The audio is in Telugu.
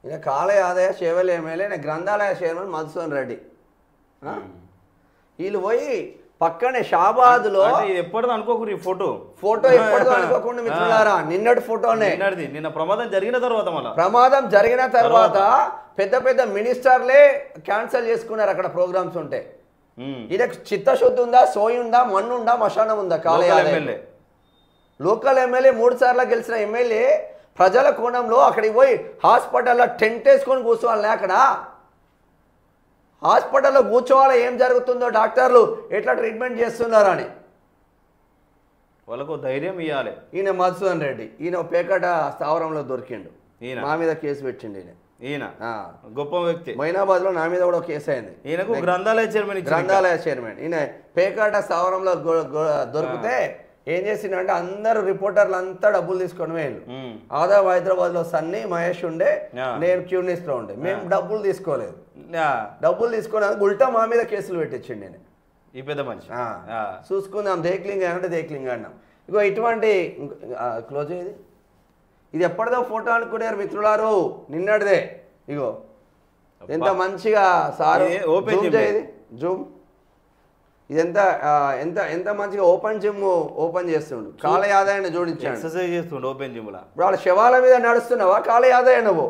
ఈయన కాలయ ఆదాయ సేవల ఎమ్మెల్యే, ఈయన గ్రంథాలయ చైర్మన్ మధుసూదన్ రెడ్డి. వీళ్ళు పోయి పక్కనే షాబాద్లో ఎప్పటిదో అనుకోకూరి ఫోటో ఎప్పటిదో అనుకోకుండా మిత్రులారా, నిన్నటి ఫోటోనే. నిన్న ప్రమాదం జరిగిన తర్వాత పెద్ద పెద్ద మినిస్టర్లే క్యాన్సిల్ చేసుకున్నారు అక్కడ ప్రోగ్రామ్స్ ఉంటే. ఈయనకు చిత్తశుద్ధి ఉందా, సోయి ఉందా, మన్ను ఉందా, మశానం ఉందా? కాలేయ లోకల్ ఎమ్మెల్యే 3 సార్లు గెలిచిన ఎమ్మెల్యే ప్రజల కోణంలో అక్కడికి పోయి హాస్పిటల్లో టెంట్ వేసుకొని కూర్చోవాలి. అక్కడ హాస్పిటల్లో కూర్చోవాలి, ఏం జరుగుతుందో, డాక్టర్లు ఎట్లా ట్రీట్మెంట్ చేస్తున్నారని వాళ్ళకు ధైర్యం ఇవ్వాలి. ఈయన మధుసూదన్ రెడ్డి, ఈయన పేకట స్థావరంలో దొరికిండు, మా మీద కేసు పెట్టిండు. ఈయన గొప్ప వ్యక్తి. మైనాబాద్ లో నా మీద కూడా కేసు అయింది. ఈయనకు గ్రంథాలయ చైర్మన్. ఈయన పేకాట స్థావరంలో దొరికితే ఏం చేసిందంటే అందరు రిపోర్టర్లు అంతా డబ్బులు తీసుకొని వేళ్ళు. ఆదాబ్ హైదరాబాద్ లో సన్నీ మహేష్ ఉండే, నేను క్యూనిస్ లో ఉండే. మేము డబ్బులు తీసుకోలేదు. డబ్బులు తీసుకుని ఉల్టా మా మీద కేసులు పెట్టించండి. నేను ఈ పెద్ద మనిషి చూసుకుందాం, దేక్లింగ్ అంటే దేక్లింగ్ అన్నాం. ఇగో ఇటువంటి క్లోజ్ అయ్యేది. ఇది ఎప్పటిదో ఫోటో అనుకున్నారు మిత్రులారు, నిన్నటిదే. ఇగో ఎంత మంచిగా సార్ ఓపెన్ చేయది జూమ్. ఇది ఎంత మంచిగా ఓపెన్ జిమ్ ఓపెన్ చేస్తుండు. కాలయ ఆదాయాన్ని జోడించాడు, ఎక్సర్సైజ్ చేస్తుండు ఓపెన్ జిమ్ లా. ఇప్పుడు వాళ్ళ శవాల మీద నడుస్తున్నావా, కాలయ ఆదాయ నువ్వు